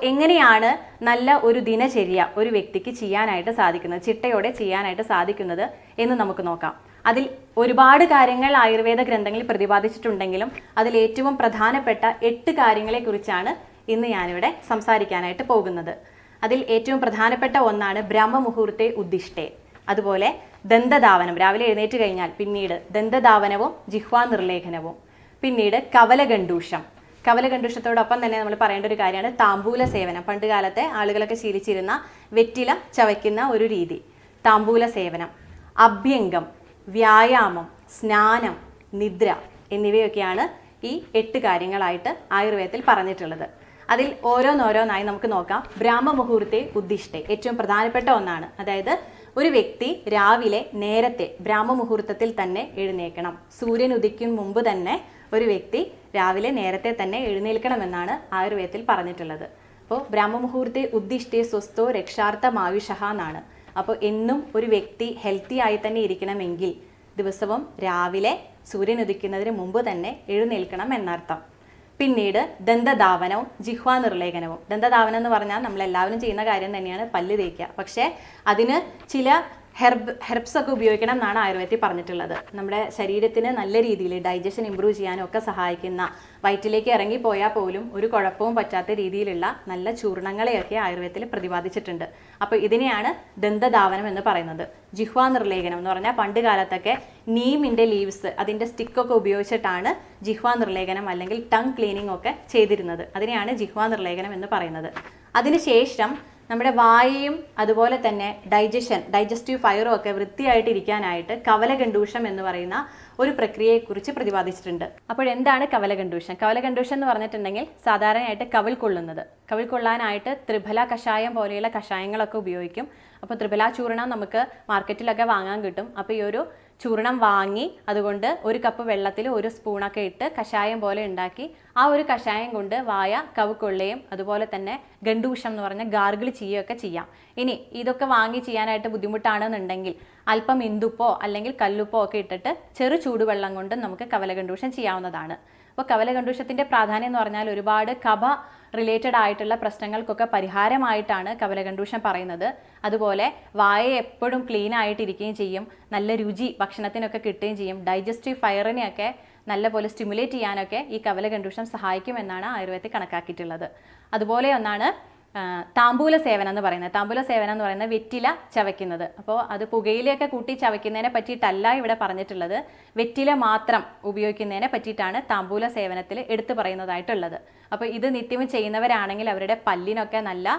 എങ്ങനെയാണ് നല്ല ഒരു ദിനചര്യ ഒരു വ്യക്തിക്ക് ചെയ്യാനായിട്ട് സാധിക്കുന്നത്, ചിട്ടയോടെ ചെയ്യാനായിട്ട് സാധിക്കുന്നത് എന്ന് നമുക്ക് നോക്കാം. അതിൽ ഒരുപാട് കാര്യങ്ങൾ ആയുർവേദ ഗ്രന്ഥങ്ങളിൽ പ്രതിപാദിച്ചിട്ടുണ്ടെങ്കിലും അതിൽ ഏറ്റവും പ്രധാനപ്പെട്ട 8 കാര്യങ്ങളെക്കുറിച്ചാണ് ഇന്ന് ഞാനിവിടെ സംസാരിക്കാനായിട്ട് പോകുന്നത്. അതിൽ ഏറ്റവും പ്രധാനപ്പെട്ട ഒന്നാണ് ബ്രഹ്മമുഹൂർത്തെ ഉദ്ദിഷ്ടേ. അതുപോലെ ദന്തധാവനം, രാവിലെ എഴുന്നേറ്റ് കഴിഞ്ഞാൽ പിന്നീട് ദന്തധാവനവും ജിഹ്വാ നിർലേഖനവും, പിന്നീട് കവലഗണ്ഡൂഷം. കവലഗണ്ഡൂഷത്തോടൊപ്പം തന്നെ നമ്മൾ പറയേണ്ട ഒരു കാര്യമാണ് താമ്പൂല സേവനം. പണ്ട് കാലത്തെ ആളുകളൊക്കെ ശീലിച്ചിരുന്ന വെറ്റില ചവയ്ക്കുന്ന ഒരു രീതി, താമ്പൂല സേവനം, അഭ്യംഗം, വ്യായാമം, സ്നാനം, നിദ്ര എന്നിവയൊക്കെയാണ് ഈ 8 കാര്യങ്ങളായിട്ട് ആയുർവേദത്തിൽ പറഞ്ഞിട്ടുള്ളത്. അതിൽ ഓരോന്നോരോന്നായി നമുക്ക് നോക്കാം. ബ്രാഹ്മമുഹൂർത്തെ ഉദ്ദിഷ്ടേ ഏറ്റവും പ്രധാനപ്പെട്ട ഒന്നാണ്. അതായത് ഒരു വ്യക്തി രാവിലെ നേരത്തെ ബ്രാഹ്മമുഹൂർത്തത്തിൽ തന്നെ എഴുന്നേൽക്കണം. സൂര്യൻ ഉദിക്കും മുമ്പ് തന്നെ ഒരു വ്യക്തി രാവിലെ നേരത്തെ തന്നെ എഴുന്നേൽക്കണമെന്നാണ് ആയുർവേദത്തിൽ പറഞ്ഞിട്ടുള്ളത്. അപ്പോൾ ബ്രാഹ്മമുഹൂർത്തെ ഉദ്ദിഷ്ടേ സ്വസ്ഥോ രക്ഷാർത്ഥമായുഷഃ എന്നാണ്. അപ്പോൾ എന്നും ഒരു വ്യക്തി ഹെൽത്തി ആയി തന്നെ ഇരിക്കണമെങ്കിൽ ദിവസവും രാവിലെ സൂര്യൻ ഉദിക്കുന്നതിന് മുമ്പ് തന്നെ എഴുന്നേൽക്കണം എന്നർത്ഥം. പിന്നീട് ദന്തധാവനവും ജിഹ്വാ നിർലേഖനവും. ദന്തധാവനം എന്ന് പറഞ്ഞാൽ നമ്മളെല്ലാവരും ചെയ്യുന്ന കാര്യം തന്നെയാണ്, പല്ല് തേക്കുക. പക്ഷേ അതിന് ചില ഹെർബ്സ് ഒക്കെ ഉപയോഗിക്കണം എന്നാണ് ആയുർവേദത്തിൽ പറഞ്ഞിട്ടുള്ളത്. നമ്മുടെ ശരീരത്തിന് നല്ല രീതിയിൽ ഡൈജഷൻ ഇമ്പ്രൂവ് ചെയ്യാനും ഒക്കെ സഹായിക്കുന്ന, വയറ്റിലേക്ക് ഇറങ്ങിപ്പോയാൽ പോലും ഒരു കുഴപ്പവും പറ്റാത്ത രീതിയിലുള്ള നല്ല ചൂർണങ്ങളെയൊക്കെ ആയുർവേദത്തിൽ പ്രതിപാദിച്ചിട്ടുണ്ട്. അപ്പോൾ ഇതിനെയാണ് ദന്തധാവനം എന്ന് പറയുന്നത്. ജിഹ്വാ നിർലേഖനം എന്ന് പറഞ്ഞാൽ പണ്ട് കാലത്തൊക്കെ നീമിൻ്റെ ലീവ്സ്, അതിൻ്റെ സ്റ്റിക്കൊക്കെ ഉപയോഗിച്ചിട്ടാണ് ജിഹ്വാ നിർലേഖനം അല്ലെങ്കിൽ ടങ് ക്ലീനിങ് ഒക്കെ ചെയ്തിരുന്നത്. അതിനെയാണ് ജിഹ്വാ നിർലേഖനം എന്ന് പറയുന്നത്. അതിനുശേഷം നമ്മുടെ വായയും അതുപോലെ തന്നെ ഡൈജസ്റ്റീവ് ഫയറും ഒക്കെ വൃത്തിയായിട്ട് ഇരിക്കാനായിട്ട് കവലഗണ്ഡൂഷം എന്ന് പറയുന്ന ഒരു പ്രക്രിയയെക്കുറിച്ച് പ്രതിപാദിച്ചിട്ടുണ്ട്. അപ്പോഴെന്താണ് കവലഗണ്ഡൂഷം? കവലഗണ്ഡൂഷം എന്ന് പറഞ്ഞിട്ടുണ്ടെങ്കിൽ സാധാരണയായിട്ട് കവിൾ കൊള്ളുന്നത്. കവിൾ കൊള്ളാനായിട്ട് ത്രിഫല കഷായം പോലെയുള്ള കഷായങ്ങളൊക്കെ ഉപയോഗിക്കും. അപ്പോൾ ത്രിഫല ചൂർണം നമുക്ക് മാർക്കറ്റിലൊക്കെ വാങ്ങാൻ കിട്ടും. അപ്പോൾ ഈ ഒരു ചൂർണം വാങ്ങി അതുകൊണ്ട് 1 കപ്പ് വെള്ളത്തിൽ 1 സ്പൂണൊക്കെ ഇട്ട് കഷായം പോലെ ഉണ്ടാക്കി ആ ഒരു കഷായം കൊണ്ട് വായ കവിക്കൊള്ളുകയും അതുപോലെ തന്നെ ഗണ്ഡൂഷം എന്ന് പറഞ്ഞാൽ ഗാർഗിൾ ചെയ്യുകയൊക്കെ ചെയ്യാം. ഇനി ഇതൊക്കെ വാങ്ങി ചെയ്യാനായിട്ട് ബുദ്ധിമുട്ടാണെന്നുണ്ടെങ്കിൽ അല്പം ഇന്ദുപ്പോ അല്ലെങ്കിൽ കല്ലുപ്പോ ഒക്കെ ഇട്ടിട്ട് ചെറു ചൂടുവെള്ളം കൊണ്ട് നമുക്ക് കവലഗണ്ഡൂഷം ചെയ്യാവുന്നതാണ്. അപ്പോൾ കവലഗണ്ഡൂഷത്തിൻ്റെ പ്രാധാന്യം എന്ന് പറഞ്ഞാൽ ഒരുപാട് കഫ റിലേറ്റഡ് ആയിട്ടുള്ള പ്രശ്നങ്ങൾക്കൊക്കെ പരിഹാരമായിട്ടാണ് കവലഗണ്ഡൂഷം പറയുന്നത്. അതുപോലെ വായ എപ്പോഴും ക്ലീൻ ആയിട്ടിരിക്കുകയും ചെയ്യും, നല്ല രുചി ഭക്ഷണത്തിനൊക്കെ കിട്ടുകയും ചെയ്യും, ഡൈജസ്റ്റീവ് ഫയറിനെയൊക്കെ നല്ലപോലെ സ്റ്റിമുലേറ്റ് ചെയ്യാനൊക്കെ ഈ കവലഗണ്ഡൂഷം സഹായിക്കുമെന്നാണ് ആയുർവേദത്തിൽ കണക്കാക്കിയിട്ടുള്ളത്. അതുപോലെ ഒന്നാണ് താമ്പൂല സേവനം എന്ന് പറയുന്നത്. താമ്പൂല സേവനം എന്ന് പറയുന്നത് വെറ്റില ചവയ്ക്കുന്നത്. അപ്പോൾ അത് പുകയിലയൊക്കെ കൂട്ടി ചവയ്ക്കുന്നതിനെ പറ്റിയിട്ടല്ല ഇവിടെ പറഞ്ഞിട്ടുള്ളത്, വെറ്റില മാത്രം ഉപയോഗിക്കുന്നതിനെ പറ്റിയിട്ടാണ് താമ്പൂല സേവനത്തിൽ എടുത്തു പറയുന്നതായിട്ടുള്ളത്. അപ്പോൾ ഇത് നിത്യവും ചെയ്യുന്നവരാണെങ്കിൽ അവരുടെ പല്ലിനൊക്കെ നല്ല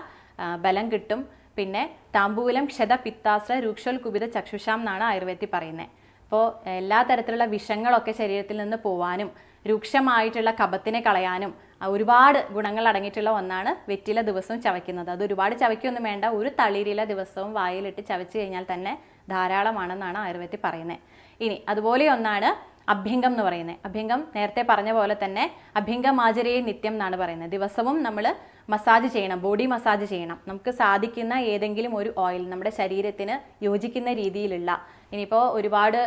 ബലം കിട്ടും. പിന്നെ താമ്പൂലം ക്ഷത പിത്താസ്ര രൂക്ഷോൽകുപിത ചക്ഷുഷാം എന്നാണ് ആയുർവേദത്തിൽ പറയുന്നത്. അപ്പോൾ എല്ലാ തരത്തിലുള്ള വിഷങ്ങളൊക്കെ ശരീരത്തിൽ നിന്ന് പോവാനും രൂക്ഷമായിട്ടുള്ള കഫത്തിനെ കളയാനും ഒരുപാട് ഗുണങ്ങൾ അടങ്ങിയിട്ടുള്ള ഒന്നാണ് വെറ്റില ദിവസവും ചവയ്ക്കുന്നത്. അത് ഒരുപാട് ചവയ്ക്കൊന്നും വേണ്ട, ഒരു തളിരില ദിവസവും വായിലിട്ട് ചവച്ച് കഴിഞ്ഞാൽ തന്നെ ധാരാളമാണെന്നാണ് ആയുർവേദത്തിൽ പറയുന്നത്. ഇനി അതുപോലെ ഒന്നാണ് അഭ്യംഗം എന്ന് പറയുന്നത്. അഭ്യംഗം നേരത്തെ പറഞ്ഞ പോലെ തന്നെ അഭ്യംഗമാചരയെ നിത്യം എന്നാണ് പറയുന്നത്. ദിവസവും നമ്മൾ മസാജ് ചെയ്യണം, ബോഡി മസാജ് ചെയ്യണം. നമുക്ക് സാധിക്കുന്ന ഏതെങ്കിലും ഒരു ഓയിൽ നമ്മുടെ ശരീരത്തിന് യോജിക്കുന്ന രീതിയിലുള്ള, ഇനിയിപ്പോൾ ഒരുപാട്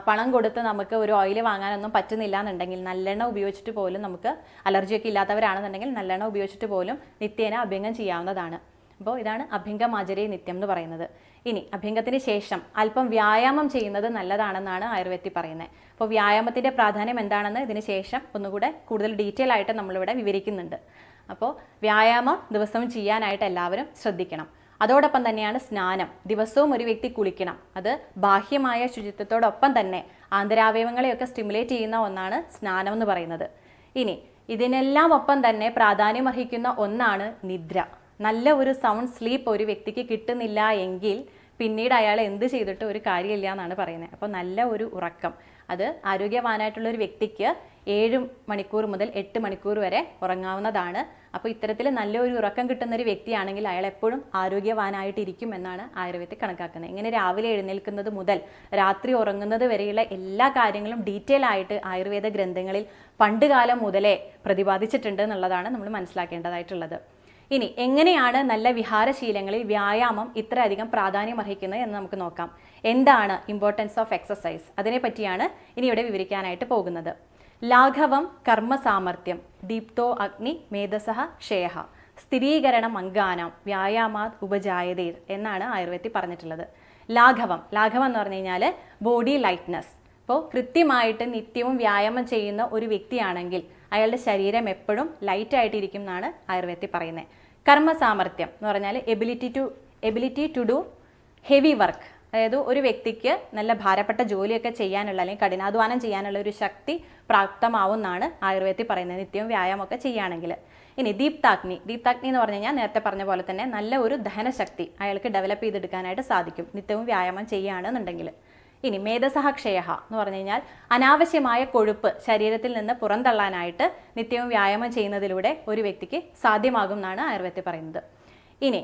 പണം കൊടുത്ത് നമുക്ക് ഒരു ഓയിൽ വാങ്ങാനൊന്നും പറ്റുന്നില്ല എന്നുണ്ടെങ്കിൽ നല്ലെണ്ണ ഉപയോഗിച്ചിട്ട് പോലും, നമുക്ക് അലർജിയൊക്കെ ഇല്ലാത്തവരാണെന്നുണ്ടെങ്കിൽ നല്ലെണ്ണ ഉപയോഗിച്ചിട്ട് പോലും നിത്യേന അഭ്യംഗം ചെയ്യാവുന്നതാണ്. അപ്പോൾ ഇതാണ് അഭ്യംഗമാചരേ നിത്യം എന്ന് പറയുന്നത്. ഇനി അഭ്യംഗത്തിന് ശേഷം അല്പം വ്യായാമം ചെയ്യുന്നത് നല്ലതാണെന്നാണ് ആയുർവേദത്തിൽ പറയുന്നത്. അപ്പോൾ വ്യായാമത്തിൻ്റെ പ്രാധാന്യം എന്താണെന്ന് ഇതിന് ശേഷം ഒന്നുകൂടെ കൂടുതൽ ഡീറ്റെയിൽ ആയിട്ട് നമ്മളിവിടെ വിവരിക്കുന്നുണ്ട്. അപ്പോൾ വ്യായാമം ദിവസവും ചെയ്യാനായിട്ട് എല്ലാവരും ശ്രദ്ധിക്കണം. അതോടൊപ്പം തന്നെയാണ് സ്നാനം. ദിവസവും ഒരു വ്യക്തി കുളിക്കണം. അത് ബാഹ്യമായ ശുചിത്വത്തോടൊപ്പം തന്നെ ആന്തരാവയവങ്ങളെയൊക്കെ സ്റ്റിമുലേറ്റ് ചെയ്യുന്ന ഒന്നാണ് സ്നാനം എന്ന് പറയുന്നത്. ഇനി ഇതിനെല്ലാം ഒപ്പം തന്നെ പ്രാധാന്യമർഹിക്കുന്ന ഒന്നാണ് നിദ്ര. നല്ല ഒരു സൗണ്ട് സ്ലീപ്പ് ഒരു വ്യക്തിക്ക് കിട്ടുന്നില്ല എങ്കിൽ പിന്നീട് അയാൾ എന്ത് ചെയ്തിട്ട് ഒരു കാര്യമില്ല എന്നാണ് പറയുന്നത്. അപ്പോൾ നല്ല ഒരു ഉറക്കം, അത് ആരോഗ്യവാനായിട്ടുള്ള ഒരു വ്യക്തിക്ക് 7 മണിക്കൂർ മുതൽ 8 മണിക്കൂർ വരെ ഉറങ്ങാവുന്നതാണ്. അപ്പോൾ ഇത്തരത്തിൽ നല്ലൊരു ഉറക്കം കിട്ടുന്ന ഒരു വ്യക്തിയാണെങ്കിൽ അയാൾ എപ്പോഴും ആരോഗ്യവാനായിട്ടിരിക്കും എന്നാണ് ആയുർവേദത്തിൽ കണക്കാക്കുന്നത്. ഇങ്ങനെ രാവിലെ എഴുന്നേൽക്കുന്നത് മുതൽ രാത്രി ഉറങ്ങുന്നത് വരെയുള്ള എല്ലാ കാര്യങ്ങളും ഡീറ്റെയിൽ ആയിട്ട് ആയുർവേദ ഗ്രന്ഥങ്ങളിൽ പണ്ടുകാലം മുതലേ പ്രതിപാദിച്ചിട്ടുണ്ട് എന്നുള്ളതാണ് നമ്മൾ മനസ്സിലാക്കേണ്ടതായിട്ടുള്ളത്. ഇനി എങ്ങനെയാണ് നല്ല വിഹാരശീലങ്ങളിൽ വ്യായാമം ഇത്രയധികം പ്രാധാന്യം അർഹിക്കുന്നത് എന്ന് നമുക്ക് നോക്കാം. എന്താണ് ഇമ്പോർട്ടൻസ് ഓഫ് എക്സസൈസ്? അതിനെപ്പറ്റിയാണ് ഇനി ഇവിടെ വിവരിക്കാനായിട്ട് പോകുന്നത്. ലാഘവം കർമ്മ സാമർഥ്യം ദീപ്തോ അഗ്നി മേധസഹ ക്ഷേഹ. സ്ഥിരീകരണം അംഗാനാം വ്യായാമാത് ഉപജായതേർ എന്നാണ് ആയുർവേദത്തിൽ പറഞ്ഞിട്ടുള്ളത്. ലാഘവം എന്ന് പറഞ്ഞു കഴിഞ്ഞാൽ ബോഡി ലൈറ്റ്നസ്. അപ്പോൾ കൃത്യമായിട്ട് നിത്യവും വ്യായാമം ചെയ്യുന്ന ഒരു വ്യക്തിയാണെങ്കിൽ അയാളുടെ ശരീരം എപ്പോഴും ലൈറ്റ് ആയിട്ടിരിക്കും എന്നാണ് ആയുർവേദത്തിൽ പറയുന്നത്. കർമ്മസാമർത്ഥ്യം എന്ന് പറഞ്ഞാൽ ability to do heavy work. അതായത് ഒരു വ്യക്തിക്ക് നല്ല ഭാരപ്പെട്ട ജോലിയൊക്കെ ചെയ്യാനുള്ള അല്ലെങ്കിൽ കഠിനാധ്വാനം ചെയ്യാനുള്ള ഒരു ശക്തി പ്രാപ്തമാവുമെന്നാണ് ആയുർവേദത്തിൽ പറയുന്നത്, നിത്യവും വ്യായാമമൊക്കെ ചെയ്യുകയാണെങ്കിൽ. ഇനി ദീപ്താഗ്നി എന്ന് പറഞ്ഞു കഴിഞ്ഞാൽ നേരത്തെ പറഞ്ഞ പോലെ തന്നെ നല്ല ഒരു ദഹനശക്തി അയാൾക്ക് ഡെവലപ്പ് ചെയ്തെടുക്കാനായിട്ട് സാധിക്കും നിത്യവും വ്യായാമം ചെയ്യുകയാണെന്നുണ്ടെങ്കിൽ. ഇനി മേധസഹക്ഷയ എന്ന് പറഞ്ഞു കഴിഞ്ഞാൽ അനാവശ്യമായ കൊഴുപ്പ് ശരീരത്തിൽ നിന്ന് പുറന്തള്ളാനായിട്ട് നിത്യവും വ്യായാമം ചെയ്യുന്നതിലൂടെ ഒരു വ്യക്തിക്ക് സാധ്യമാകും എന്നാണ് ആയുർവേദത്തിൽ പറയുന്നത്. ഇനി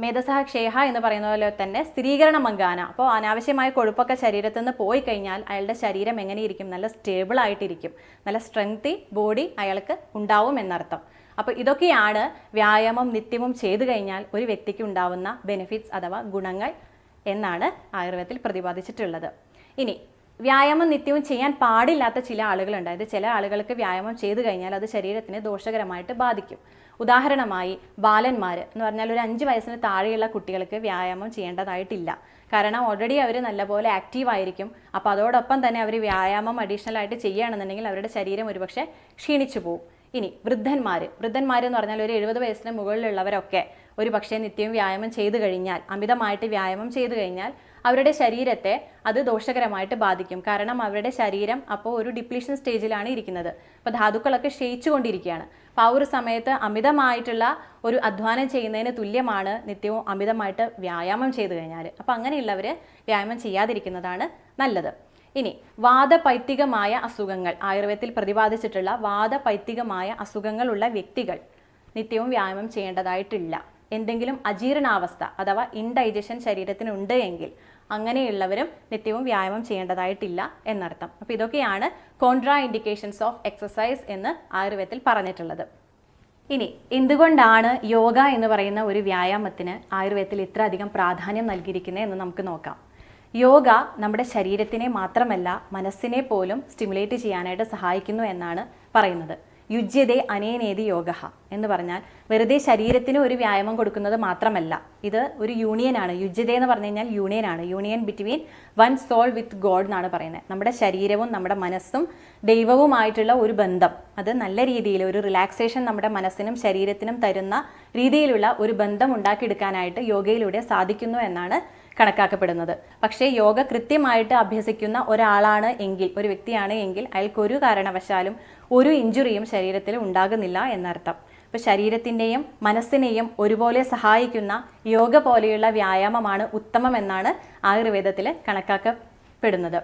മേധസഹക്ഷയ എന്ന് പറയുന്ന പോലെ തന്നെ സ്ഥിരീകരണ മങ്കാന. അപ്പോൾ അനാവശ്യമായ കൊഴുപ്പൊക്കെ ശരീരത്തിൽ നിന്ന് പോയി കഴിഞ്ഞാൽ അയാളുടെ ശരീരം എങ്ങനെയിരിക്കും? നല്ല സ്റ്റേബിൾ ആയിട്ടിരിക്കും, നല്ല സ്ട്രെങ്തി ബോഡി അയാൾക്ക് ഉണ്ടാവും എന്നർത്ഥം. അപ്പോൾ ഇതൊക്കെയാണ് വ്യായാമം നിത്യവും ചെയ്തു കഴിഞ്ഞാൽ ഒരു വ്യക്തിക്ക് ഉണ്ടാവുന്ന ബെനിഫിറ്റ്സ് അഥവാ ഗുണങ്ങൾ എന്നാണ് ആയുർവേദത്തിൽ പ്രതിപാദിച്ചിട്ടുള്ളത്. ഇനി വ്യായാമം നിത്യവും ചെയ്യാൻ പാടില്ലാത്ത ചില ആളുകളുണ്ട്. അതായത് ചില ആളുകൾക്ക് വ്യായാമം ചെയ്തു കഴിഞ്ഞാൽ അത് ശരീരത്തിന് ദോഷകരമായിട്ട് ബാധിക്കും. ഉദാഹരണമായി ബാലന്മാർ എന്ന് പറഞ്ഞാൽ ഒരു 5 വയസ്സിന് താഴെയുള്ള കുട്ടികൾക്ക് വ്യായാമം ചെയ്യേണ്ടതായിട്ടില്ല. കാരണം ഓൾറെഡി അവർ നല്ലപോലെ ആക്റ്റീവ് ആയിരിക്കും. അപ്പോൾ അതോടൊപ്പം തന്നെ അവർ വ്യായാമം അഡീഷണൽ ആയിട്ട് ചെയ്യുകയാണെന്നുണ്ടെങ്കിൽ അവരുടെ ശരീരം ഒരുപക്ഷെ ക്ഷീണിച്ചു പോകും. ഇനി വൃദ്ധന്മാർ എന്ന് പറഞ്ഞാൽ ഒരു 70 വയസ്സിന് മുകളിലുള്ളവരൊക്കെ ഒരു പക്ഷേ നിത്യവും വ്യായാമം ചെയ്തു കഴിഞ്ഞാൽ, അമിതമായിട്ട് വ്യായാമം ചെയ്തു കഴിഞ്ഞാൽ അവരുടെ ശരീരത്തെ അത് ദോഷകരമായിട്ട് ബാധിക്കും. കാരണം അവരുടെ ശരീരം അപ്പോൾ ഒരു ഡിപ്ലീഷൻ സ്റ്റേജിലാണ് ഇരിക്കുന്നത്. അപ്പോൾ ധാതുക്കളൊക്കെ ക്ഷയിച്ചുകൊണ്ടിരിക്കുകയാണ്. അപ്പോൾ ആ ഒരു സമയത്ത് അമിതമായിട്ടുള്ള ഒരു അധ്വാനം ചെയ്യുന്നതിന് തുല്യമാണ് നിത്യവും അമിതമായിട്ട് വ്യായാമം ചെയ്തു കഴിഞ്ഞാൽ. അപ്പോൾ അങ്ങനെയുള്ളവർ വ്യായാമം ചെയ്യാതിരിക്കുന്നതാണ് നല്ലത്. ഇനി വാദപൈത്തികമായ അസുഖങ്ങൾ, ആയുർവേദത്തിൽ പ്രതിപാദിച്ചിട്ടുള്ള വാദപൈത്തികമായ അസുഖങ്ങളുള്ള വ്യക്തികൾ നിത്യവും വ്യായാമം ചെയ്യേണ്ടതായിട്ടില്ല. എന്തെങ്കിലും അജീർണാവസ്ഥ അഥവാ ഇൻഡൈജഷൻ ശരീരത്തിനുണ്ട് എങ്കിൽ അങ്ങനെയുള്ളവരും നിത്യവും വ്യായാമം ചെയ്യേണ്ടതായിട്ടില്ല എന്നർത്ഥം. അപ്പോൾ ഇതൊക്കെയാണ് കോൺട്രാ ഇൻഡിക്കേഷൻസ് ഓഫ് എക്സസൈസ് എന്ന് ആയുർവേദത്തിൽ പറഞ്ഞിട്ടുള്ളത്. ഇനി എന്തുകൊണ്ടാണ് യോഗ എന്ന് പറയുന്ന ഒരു വ്യായാമത്തിന് ആയുർവേദത്തിൽ ഇത്ര അധികം പ്രാധാന്യം നൽകിയിരിക്കുന്നത് എന്ന് നമുക്ക് നോക്കാം. യോഗ നമ്മുടെ ശരീരത്തിനെ മാത്രമല്ല മനസ്സിനെ പോലും സ്റ്റിമുലേറ്റ് ചെയ്യാനായിട്ട് സഹായിക്കുന്നു എന്നാണ് പറയുന്നത്. യുജ്യതേ അനേനേതി യോഗ എന്ന് പറഞ്ഞാൽ വെറുതെ ശരീരത്തിന് ഒരു വ്യായാമം കൊടുക്കുന്നത് മാത്രമല്ല, ഇത് ഒരു യൂണിയനാണ്. യുജ്യത എന്ന് പറഞ്ഞു കഴിഞ്ഞാൽ യൂണിയനാണ്, union between one soul with God എന്നാണ് പറയുന്നത്. നമ്മുടെ ശരീരവും നമ്മുടെ മനസ്സും ദൈവവുമായിട്ടുള്ള ഒരു ബന്ധം, അത് നല്ല രീതിയിൽ ഒരു റിലാക്സേഷൻ നമ്മുടെ മനസ്സിനും ശരീരത്തിനും തരുന്ന രീതിയിലുള്ള ഒരു ബന്ധം ഉണ്ടാക്കിയെടുക്കാനായിട്ട് യോഗയിലൂടെ സാധിക്കുന്നു എന്നാണ് കണക്കാക്കപ്പെടുന്നത്. പക്ഷേ യോഗ കൃത്യമായിട്ട് അഭ്യസിക്കുന്ന ഒരാളാണ് എങ്കിൽ, ഒരു വ്യക്തിയാണ് എങ്കിൽ അയാൾക്ക് ഒരു കാരണവശാലും ഒരു ഇഞ്ചുറിയും ശരീരത്തിൽ ഉണ്ടാകുന്നില്ല എന്നർത്ഥം. അപ്പോൾ ശരീരത്തിൻ്റെയും മനസ്സിനെയും ഒരുപോലെ സഹായിക്കുന്ന യോഗ പോലെയുള്ള വ്യായാമമാണ് ഉത്തമം എന്നാണ് ആയുർവേദത്തിൽ കണക്കാക്കപ്പെടുന്നത്.